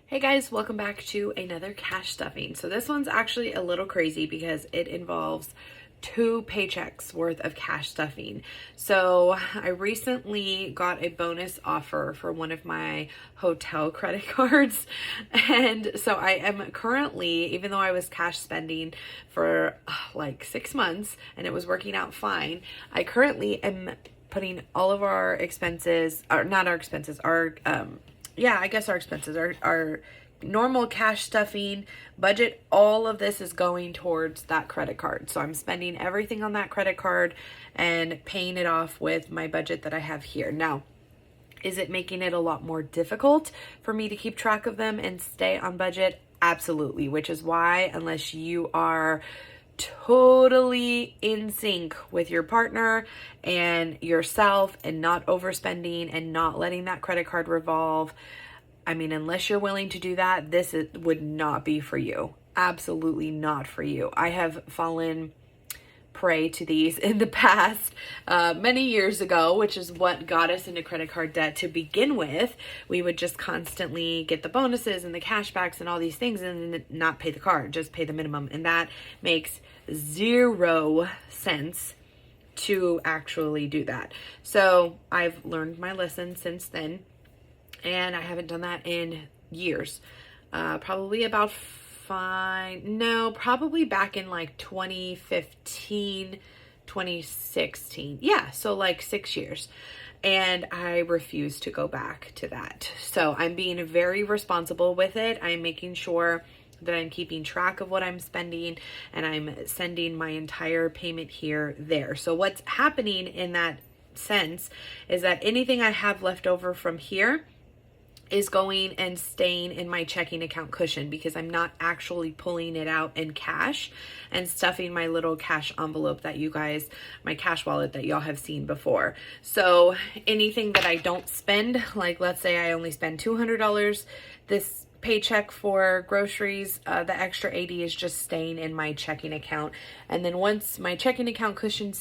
Hey guys, welcome back to another cash stuffing. So this one's actually a little crazy because it involves 2 paychecks worth of cash stuffing. So I recently got a bonus offer for one of my hotel credit cards. And so I am currently, even though I was cash spending for like 6 months and it was working out fine, I currently am putting all of our expenses, or not our expenses, our our expenses, our normal cash stuffing budget, all of this is going towards that credit card. So I'm spending everything on that credit card and paying it off with my budget that I have here. Now, is it making it a lot more difficult for me to keep track of them and stay on budget? Absolutely, which is why, unless you are totally in sync with your partner and yourself and not overspending and not letting that credit card revolve, unless you're willing to do that, would not be for you. Absolutely not for you. I have fallen prey to these in the past, many years ago, which is what got us into credit card debt to begin with. We would just constantly get the bonuses and the cashbacks and all these things and not pay the card, just pay the minimum. And that makes 0 sense to actually do that. So I've learned my lesson since then, and I haven't done that in years. Probably back in like 2015, 2016. Yeah, so like 6 years. And I refuse to go back to that. So I'm being very responsible with it. I'm making sure that I'm keeping track of what I'm spending, and I'm sending my entire payment there. So what's happening in that sense is that anything I have left over from here is going and staying in my checking account cushion, because I'm not actually pulling it out in cash and stuffing my little cash envelope my cash wallet that y'all have seen before. So anything that I don't spend, like let's say I only spend $200 this paycheck for groceries, the extra 80 is just staying in my checking account. And then once my checking account cushion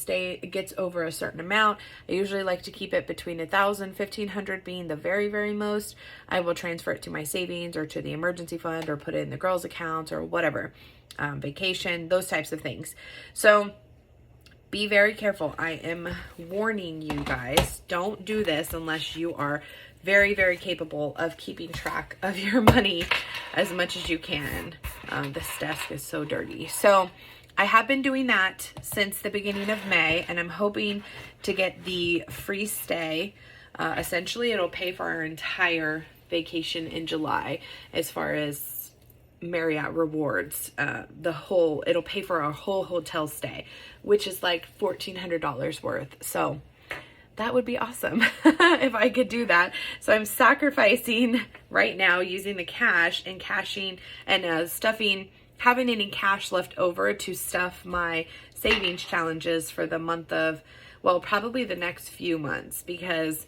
gets over a certain amount, I usually like to keep it between $1,000, $1,500 being the very, very most. I will transfer it to my savings or to the emergency fund or put it in the girls' accounts or whatever, vacation, those types of things. So be very careful. I am warning you guys, don't do this unless you are very, very capable of keeping track of your money as much as you can. This desk is so dirty. So I have been doing that since the beginning of May, and I'm hoping to get the free stay. Essentially, it'll pay for our entire vacation in July as far as Marriott rewards. It'll pay for our whole hotel stay, which is like $1,400 worth. So that would be awesome if I could do that. So I'm sacrificing right now using the cash and cashing and stuffing, having any cash left over to stuff my savings challenges for the month of, probably the next few months, because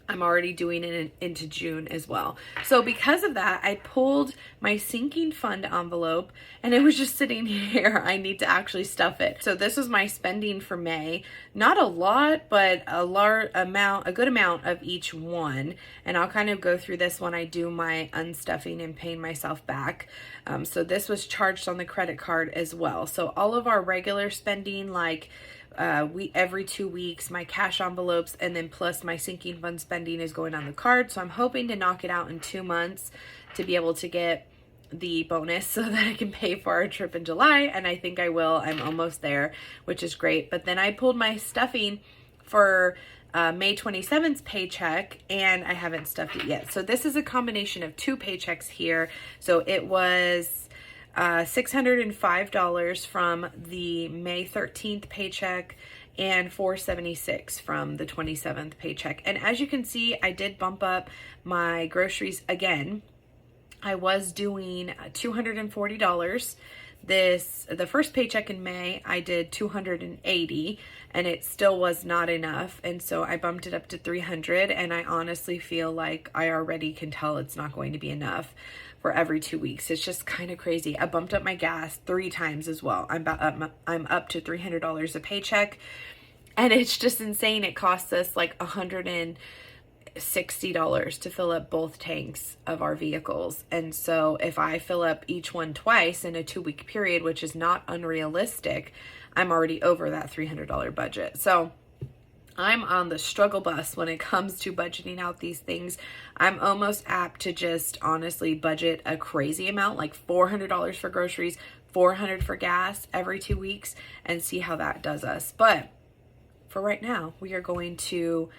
I'm already doing it into June as well. So because of that, I pulled my sinking fund envelope and it was just sitting here. I need to actually stuff it. So this was my spending for May. Not a lot, but a good amount of each one. And I'll kind of go through this when I do my unstuffing and paying myself back. So this was charged on the credit card as well. So all of our regular spending, like every 2 weeks, my cash envelopes, and then plus my sinking fund spending is going on the card. So I'm hoping to knock it out in 2 months to be able to get the bonus so that I can pay for our trip in July. And I think I will. I'm almost there, which is great. But then I pulled my stuffing for May 27th paycheck, and I haven't stuffed it yet. So this is a combination of 2 paychecks here. So it was $605 from the May 13th paycheck and $476 from the 27th paycheck. And as you can see, I did bump up my groceries again. I was doing $240. The first paycheck in May, I did $280, and it still was not enough. And so I bumped it up to $300, and I honestly feel like I already can tell it's not going to be enough for every 2 weeks. It's just kind of crazy. I bumped up my gas 3 times as well. I'm up to $300 a paycheck, and it's just insane. It costs us like $60 to fill up both tanks of our vehicles. And so if I fill up each one twice in a 2-week period, which is not unrealistic, I'm already over that $300 budget. So I'm on the struggle bus when it comes to budgeting out these things. I'm almost apt to just honestly budget a crazy amount, like $400 for groceries, $400 for gas every 2 weeks, and see how that does us. But for right now, we are going to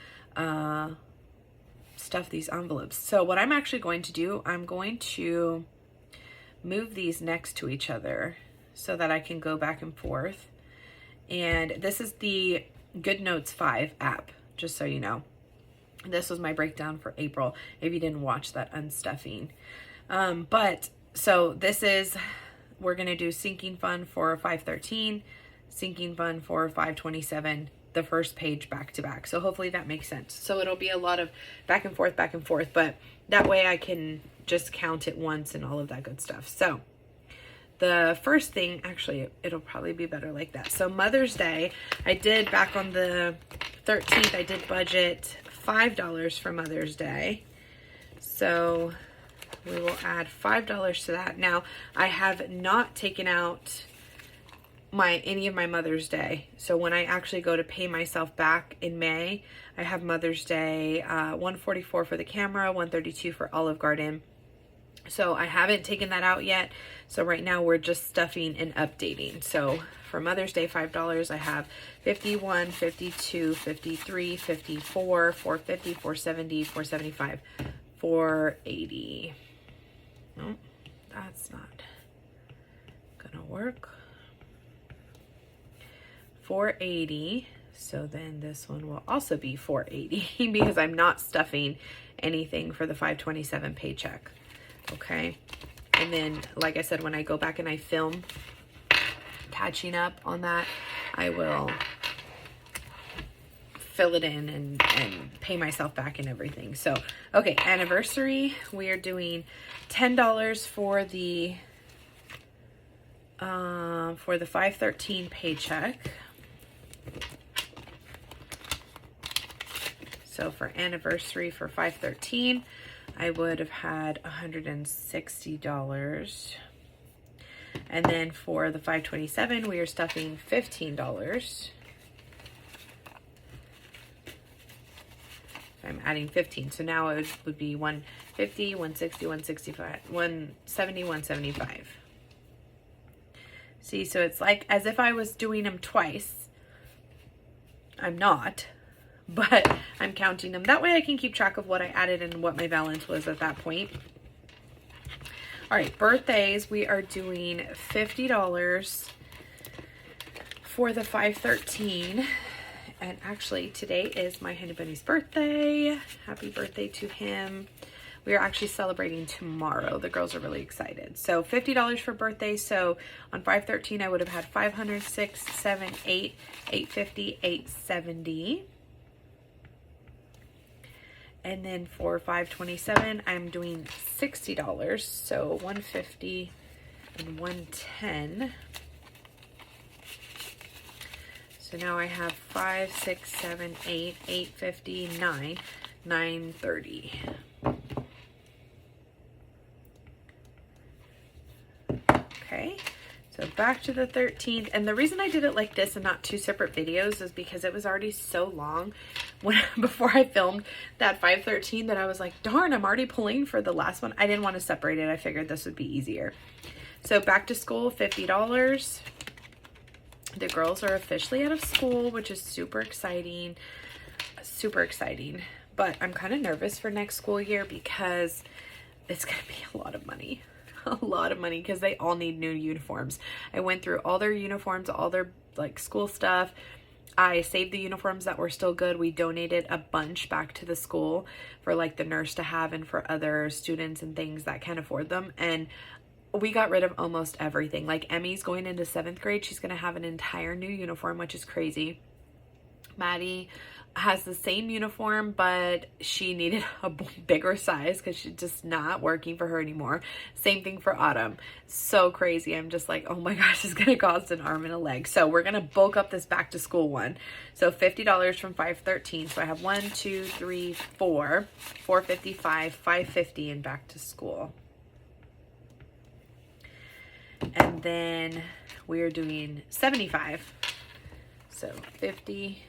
stuff these envelopes. So what I'm actually going to do, I'm going to move these next to each other so that I can go back and forth. And this is the Good Notes 5 app, just so you know. This was my breakdown for April, if you didn't watch that unstuffing. But so this is, we're going to do sinking fund for 513, sinking fund for 527, the first page back to back. So hopefully that makes sense. So it'll be a lot of back and forth, but that way I can just count it once and all of that good stuff. So the first thing, actually, it'll probably be better like that. So Mother's Day, I did back on the 13th, I did budget $5 for Mother's Day. So we will add $5 to that. Now, I have not taken out any of my Mother's Day. So when I actually go to pay myself back in May, I have Mother's Day, $144 for the camera, $132 for Olive Garden. So I haven't taken that out yet. So right now we're just stuffing and updating. So for Mother's Day, $5, I have 51, 52, 53, 54, 450, 470, 475, 480. No, that's not gonna work. 480. So then this one will also be 480 because I'm not stuffing anything for the 527 paycheck. Okay. And then, like I said, when I go back and I film catching up on that, I will fill it in and pay myself back and everything. So, okay, anniversary, we are doing $10 for the 513 paycheck. So for anniversary for 513, I would have had $160. And then for the 527, we are stuffing $15. I'm adding 15. So now it would be 150, 160, 165, 170, 175. See, so it's like as if I was doing them twice. I'm not, but I'm counting them. That way I can keep track of what I added and what my balance was at that point. All right, birthdays, we are doing $50 for the 513. And actually today is my Honey Bunny's birthday. Happy birthday to him. We are actually celebrating tomorrow. The girls are really excited. So $50 for birthday. So on 513, I would have had 500, 6, 7, 8, 850, 870. And then for 527, I'm doing $60. So 150 and 110. So now I have 5, 6, 7, 8, 850, 9, 930. Okay, so back to the 13th. And the reason I did it like this and not two separate videos is because it was already so long before I filmed that 513 that I was like, darn, I'm already pulling for the last one. I didn't want to separate it. I figured this would be easier. So back to school, $50. The girls are officially out of school, which is super exciting. Super exciting. But I'm kind of nervous for next school year because it's going to be a lot of money. A lot of money because they all need new uniforms. I went through all their uniforms, all their like school stuff. I saved the uniforms that were still good. We donated a bunch back to the school for like the nurse to have and for other students and things that can't afford them. And we got rid of almost everything. Like Emmy's going into 7th grade. She's going to have an entire new uniform, which is crazy. Maddie has the same uniform, but she needed a bigger size because she's just not working for her anymore. Same thing for Autumn. So crazy. I'm just like, oh my gosh, it's gonna cost an arm and a leg. So we're gonna bulk up this back to school one. So $50 from 513. So I have 1, 2, 3, 4, 455, 550 in back to school. And then we are doing 75. So 50,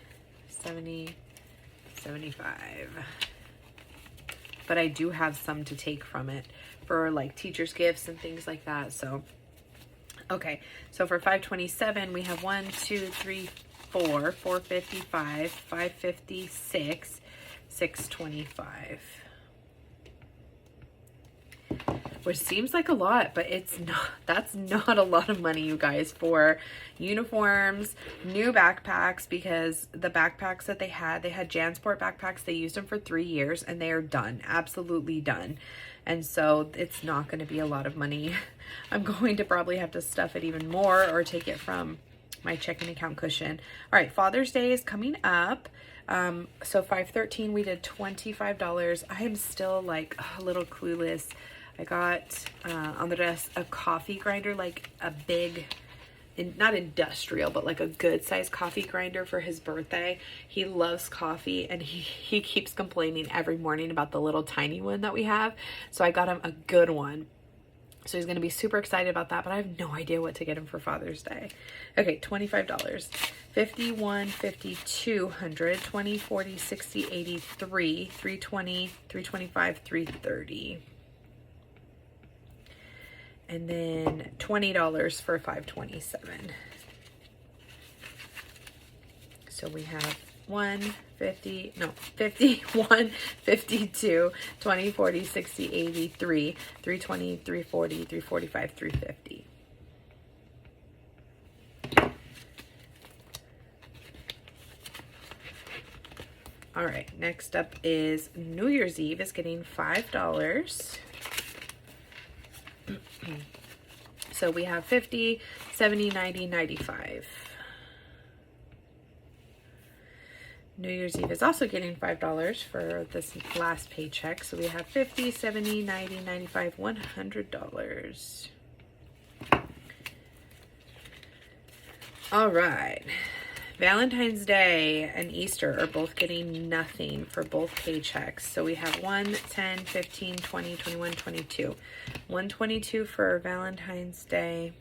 70, 75. But I do have some to take from it for like teachers' gifts and things like that. So, okay. So for 527, we have 1, 2, 3, 4, 455, 556, 625. Which seems like a lot, but it's not. That's not a lot of money, you guys, for uniforms, new backpacks, because the backpacks that they had JanSport backpacks. They used them for 3 years and they are done, absolutely done. And so it's not going to be a lot of money. I'm going to probably have to stuff it even more or take it from my checking account cushion. All right, Father's Day is coming up. So 513, we did $25. I am still like a little clueless. I got on the desk a coffee grinder, like a big, not industrial, but like a good size coffee grinder for his birthday. He loves coffee and he keeps complaining every morning about the little tiny one that we have. So I got him a good one. So he's going to be super excited about that, but I have no idea what to get him for Father's Day. Okay, $25. 51, 50, 200, 20, 40, 60, 80, 3, 320, 325, 330. And then $20 for 527. So we have 51, 52, 20, 40, 60, 80, 3, 320, 340, 345, 350. All right, next up is New Year's Eve is getting $5. So we have 50, 70, 90, 95. New Year's Eve is also getting $5 for this last paycheck. So we have 50, 70, 90, 95, $100. All right. Valentine's Day and Easter are both getting nothing for both paychecks. So we have 1, 10, 15, 20, 21, 22. 122 for Valentine's Day.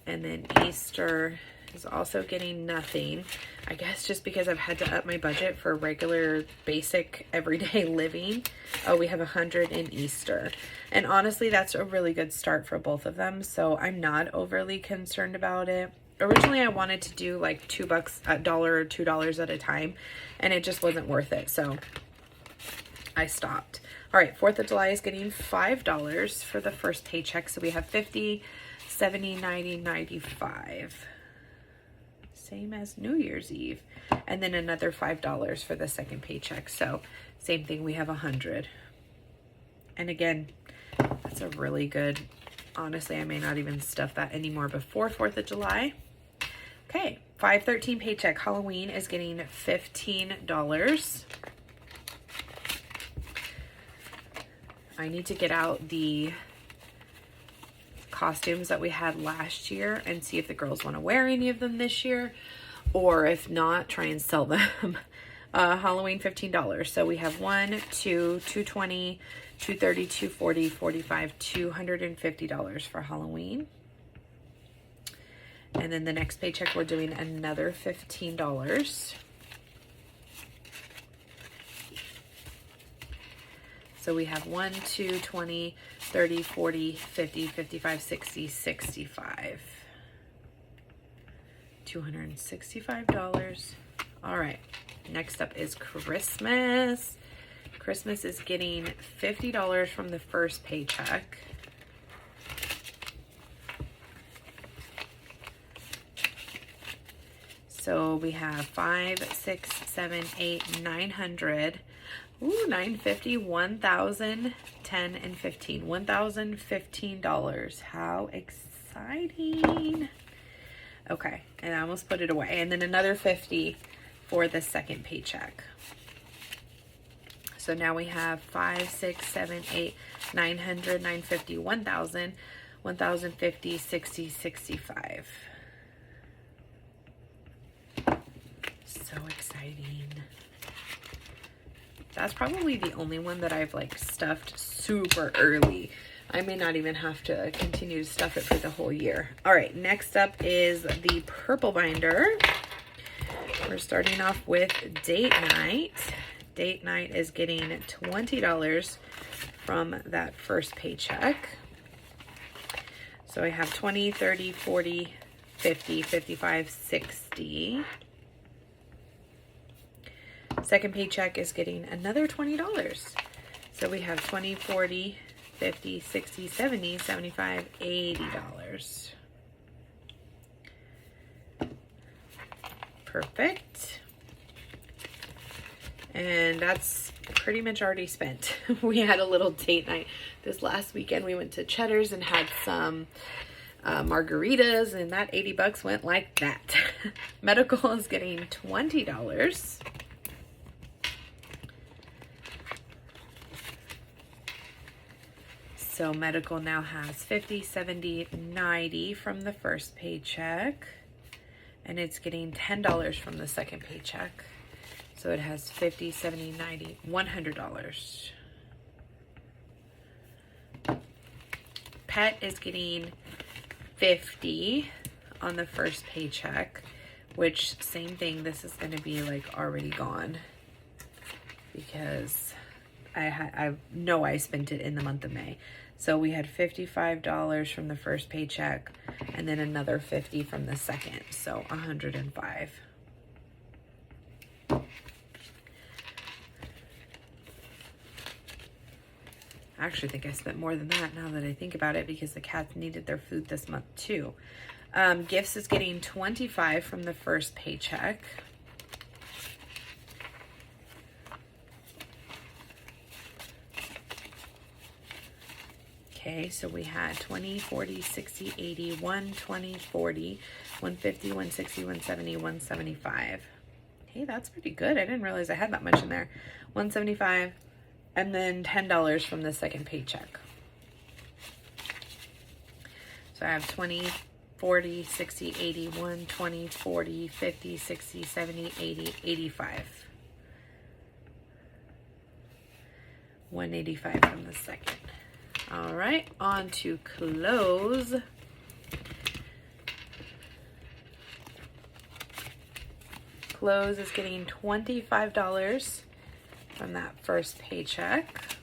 And then Easter is also getting nothing. I guess just because I've had to up my budget for regular, basic, everyday living. Oh, we have 100 in Easter. And honestly, that's a really good start for both of them. So I'm not overly concerned about it. Originally, I wanted to do like $2, $1 or $2 at a time, and it just wasn't worth it. So I stopped. All right, 4th of July is getting $5 for the first paycheck. So we have 50, 70, 90, 95. Same as New Year's Eve. And then another $5 for the second paycheck. So same thing, we have 100. And again, that's a really good, honestly, I may not even stuff that anymore before 4th of July. Okay, 513 paycheck. Halloween is getting $15. I need to get out the costumes that we had last year and see if the girls want to wear any of them this year, or if not, try and sell them. Halloween, $15. So we have 1, 2, 220, 230, 240, 45, $250 for Halloween. And then the next paycheck, we're doing another $15. So we have 1, 2, 20, 30, 40, 50, 55, 60, 65. $265. All right. Next up is Christmas. Christmas is getting $50 from the first paycheck. So we have 5, 6, 7, 8, 900. Ooh, 950, 1,000, 10, and 15. $1,015. How exciting. Okay, and I almost put it away. And then another 50 for the second paycheck. So now we have 5, 6, 7, 8, 900, 950, 1,000, 1,050, 60, 65. So exciting. That's probably the only one that I've like stuffed super early. I may not even have to continue to stuff it for the whole year. All right, next up is the purple binder. We're starting off with date night. Date night is getting $20 from that first paycheck. So I have 20, 30, 40, 50, 55, 60. Second paycheck is getting another $20. So we have 20, 40, 50, 60, 70, 75, $80. Perfect. And that's pretty much already spent. We had a little date night this last weekend. We went to Cheddar's and had some margaritas, and that $80 went like that. Medical is getting $20. So medical now has 50, 70, 90 from the first paycheck, and it's getting $10 from the second paycheck. So it has 50, 70, 90, $100. Pet is getting 50 on the first paycheck, which same thing, this is going to be like already gone because I know I spent it in the month of May. So we had $55 from the first paycheck and then another 50 from the second. So 105. I actually think I spent more than that now that I think about it because the cats needed their food this month too. Gifts is getting 25 from the first paycheck. Okay, so we had 20, 40, 60, 80, 120, 40, 150, 160, 170, 175. Hey, that's pretty good. I didn't realize I had that much in there. 175, and then $10 from the second paycheck. So I have 20, 40, 60, 80, 120, 40, 50, 60, 70, 80, 85. 185 from the second. All right, on to clothes. Clothes is getting $25 from that first paycheck.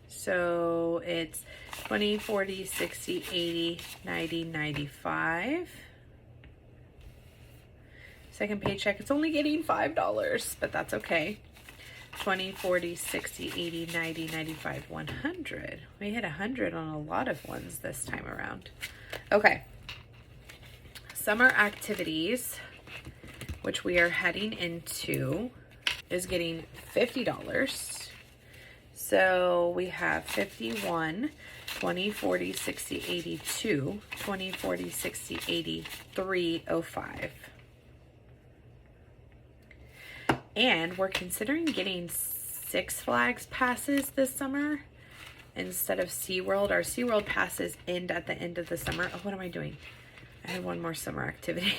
So it's 20, 40, 60, 80, 90, 95. Second paycheck, it's only getting $5, but that's okay. 20, 40, 60, 80, 90, 95, 100. We hit 100 on a lot of ones this time around. Okay. Summer activities, which we are heading into, is getting $50. So we have 51, 20, 40, 60, 82, 20, 40, 60, 80, 305. And we're considering getting Six Flags passes this summer instead of SeaWorld. Our SeaWorld passes end at the end of the summer. Oh, what am I doing? I had one more summer activity.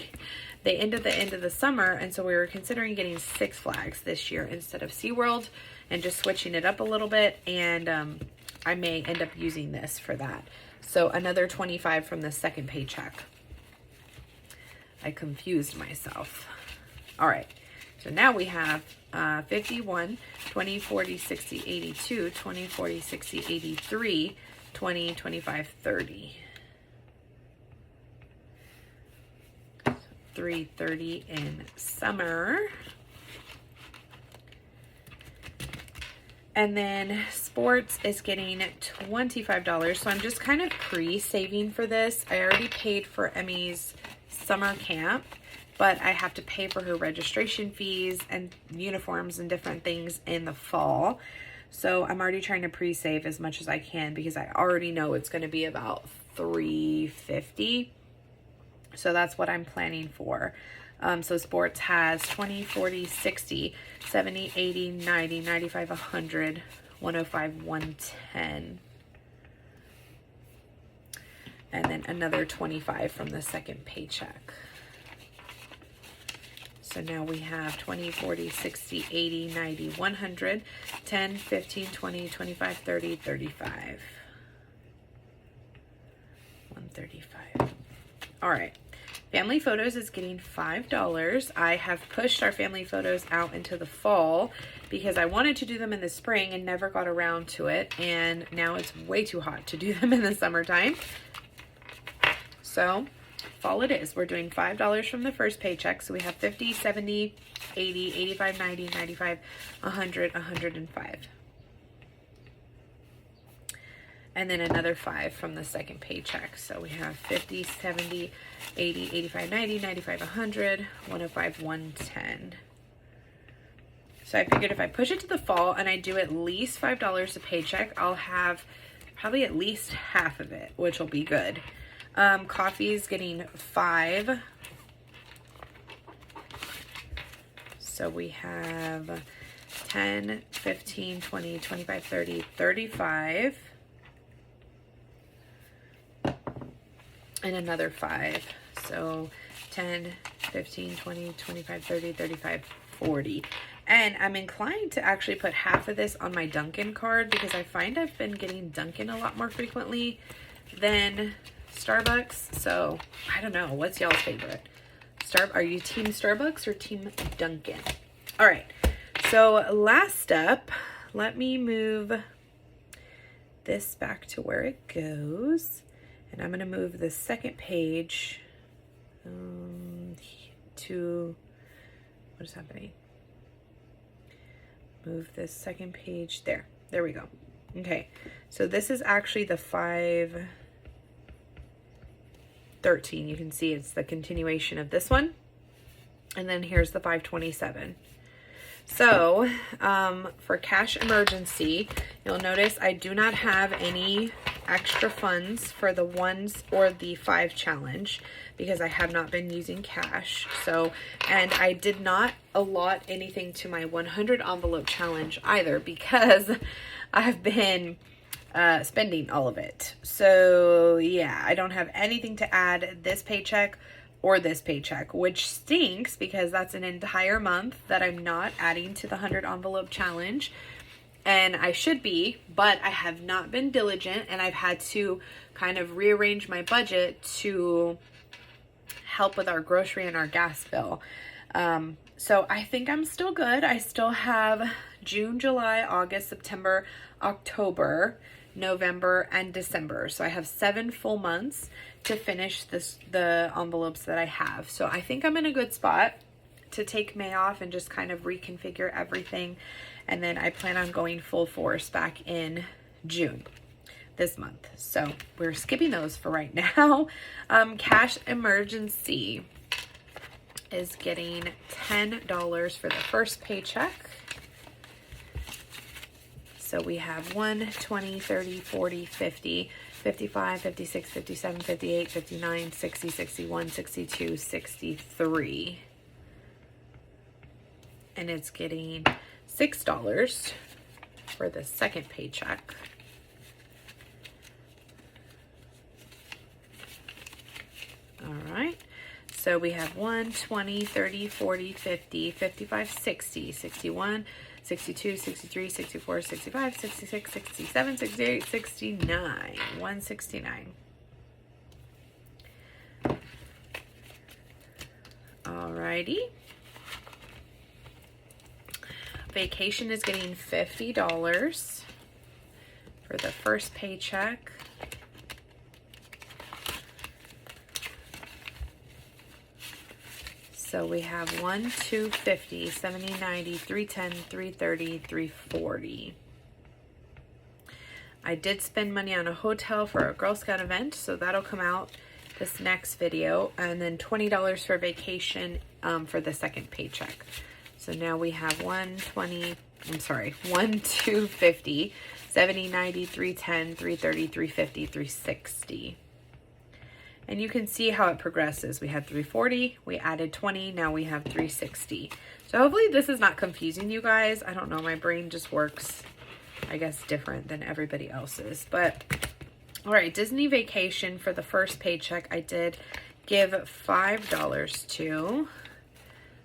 They end at the end of the summer, and so we were considering getting Six Flags this year instead of SeaWorld and just switching it up a little bit, and I may end up using this for that. So another 25 from the second paycheck. I confused myself. All right. So now we have 51, 20, 40, 60, 82, 20, 40, 60, 83, 20, 25, 30. 330 in summer. And then sports is getting $25. So I'm just kind of pre-saving for this. I already paid for Emmy's summer camp, but I have to pay for her registration fees and uniforms and different things in the fall. So I'm already trying to pre-save as much as I can because I already know it's going to be about $350. So that's what I'm planning for. So sports has 20, 40, 60, 70, 80, 90, 95, 100, 105, 110. And then another 25 from the second paycheck. So now we have 20, 40, 60, 80, 90, 100, 10, 15, 20, 25, 30, 35. 135. All right. Family photos is getting $5. I have pushed our family photos out into the fall because I wanted to do them in the spring and never got around to it. And now it's way too hot to do them in the summertime. So fall it is. We're doing $5 from the first paycheck. So we have 50, 70, 80, 85, 90, 95, 100, 105. And then another 5 from the second paycheck. So we have 50, 70, 80, 85, 90, 95, 100, 105, 110. So I figured if I push it to the fall and I do at least $5 a paycheck, I'll have probably at least half of it, which will be good. Coffee is getting 5. So we have 10, 15, 20, 25, 30, 35. And another 5. So 10, 15, 20, 25, 30, 35, 40. And I'm inclined to actually put half of this on my Dunkin' card because I find I've been getting Dunkin' a lot more frequently than Starbucks. So I don't know. What's y'all's favorite? Are you team Starbucks or team Dunkin'? All right. So last up, let me move this back to where it goes. And I'm going to move the second page to, what is happening? Move this second page there. There we go. Okay. So this is actually the 513. You can see it's the continuation of this one. And then here's the 527. So, for cash emergency, you'll notice I do not have any extra funds for the 1s or the 5 challenge because I have not been using cash. So, and I did not allot anything to my 100 envelope challenge either because I've been spending all of it. So, yeah, I don't have anything to add this paycheck or this paycheck, which stinks because that's an entire month that I'm not adding to the 100 envelope challenge. And I should be, but I have not been diligent and I've had to kind of rearrange my budget to help with our grocery and our gas bill. So I think I'm still good. I still have June, July, August, September, October, November, and December. So I have 7 full months to finish the envelopes that I have. So I think I'm in a good spot to take May off and just kind of reconfigure everything. And then I plan on going full force back in June this month. So we're skipping those for right now. Cash emergency is getting $10 for the first paycheck. So we have 1, 20, 30, 40, 50, 55, 56, 57, 58, 59, 60, 61, 62, 63. And it's getting $6 for the second paycheck. All right. So we have 1, 20, 30, 40, 50, 55, 60, 61, 62, 63, 64, 65, 66, 67, 68, 69, 169. Alrighty. Vacation is getting $50 for the first paycheck. So we have 1, 2, 50, 70, 90, 310, 330, 340. I did spend money on a hotel for a Girl Scout event, so that'll come out this next video. And then $20 for vacation for the second paycheck. So now we have 1, 2, 50, 70, 90, 310, 330, 350, 360. And you can see how it progresses. We had 340, we added 20, now we have 360. So hopefully this is not confusing you guys. I don't know, my brain just works, I guess, different than everybody else's. But all right, Disney Vacation for the first paycheck, I did give $5 to.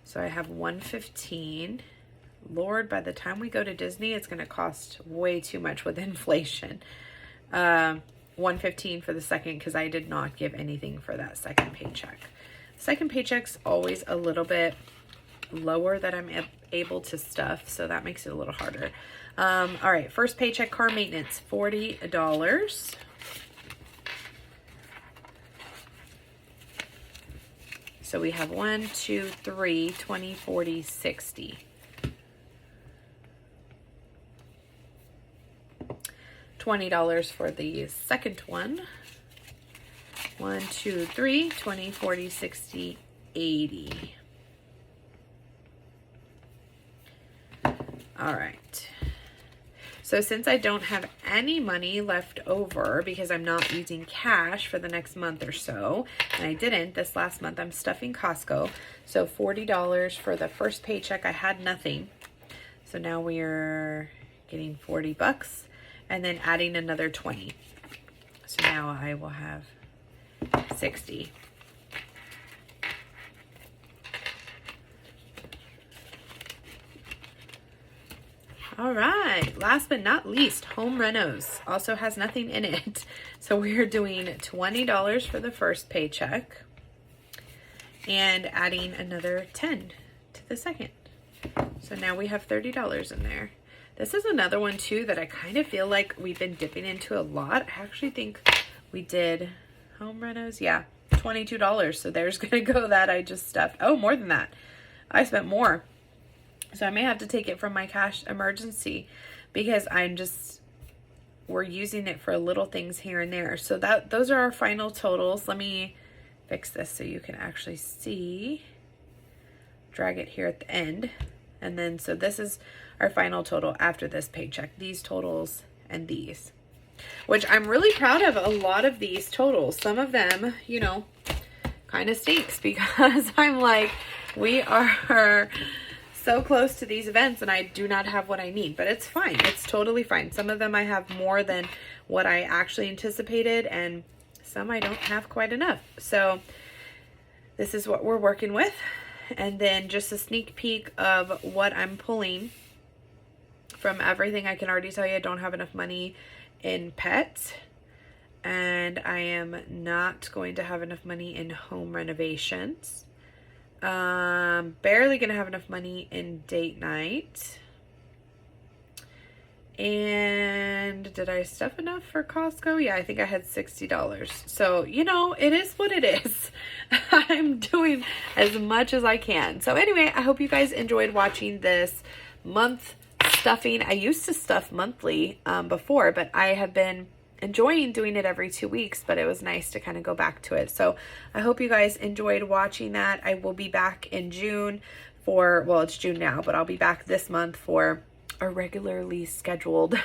So I have $115. Lord, by the time we go to Disney, it's going to cost way too much with inflation. $115 for the second, because I did not give anything for that second paycheck. Second paycheck's always a little bit lower that I'm able to stuff, so that makes it a little harder. All right, first paycheck, car maintenance, $40. So we have 1, 2, 3, 20, 40, 60. $20 for the second one. 1, 2, 3, 20, 40, 60, 80. All right. So since I don't have any money left over because I'm not using cash for the next month or so, and I didn't this last month, I'm stuffing Costco. So $40 for the first paycheck. I had nothing. So now we're getting 40 bucks and then adding another 20. So now I will have 60. All right, last but not least, home renos. Also has nothing in it. So we are doing $20 for the first paycheck and adding another 10 to the second. So now we have $30 in there. This is another one too that I kind of feel like we've been dipping into a lot. I actually think we did home renos. Yeah, $22. So there's gonna go that I just stuffed. Oh, more than that. I spent more. So I may have to take it from my cash emergency because we're using it for little things here and there. So those are our final totals. Let me fix this so you can actually see. Drag it here at the end. And then, so this is our final total after this paycheck. These totals and these, which I'm really proud of a lot of these totals. Some of them, you know, kind of stinks because I'm like, we are so close to these events and I do not have what I need, but it's fine. It's totally fine. Some of them I have more than what I actually anticipated and some I don't have quite enough. So this is what we're working with. And then just a sneak peek of what I'm pulling from everything. I can already tell you I don't have enough money in pets and I am not going to have enough money in home renovations. Barely gonna have enough money in date night. And did I stuff enough for Costco? Yeah, I think I had $60. So, you know, it is what it is. I'm doing as much as I can. So anyway, I hope you guys enjoyed watching this month stuffing. I used to stuff monthly before, but I have been enjoying doing it every 2 weeks, but it was nice to kind of go back to it. So I hope you guys enjoyed watching that. I will be back in June for, well, it's June now, but I'll be back this month for a regularly scheduled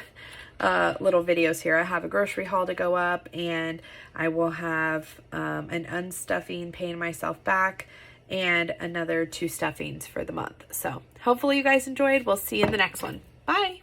little videos here. I have a grocery haul to go up and I will have an unstuffing, paying myself back, and another 2 stuffings for the month. So hopefully you guys enjoyed. We'll see you in the next one. Bye.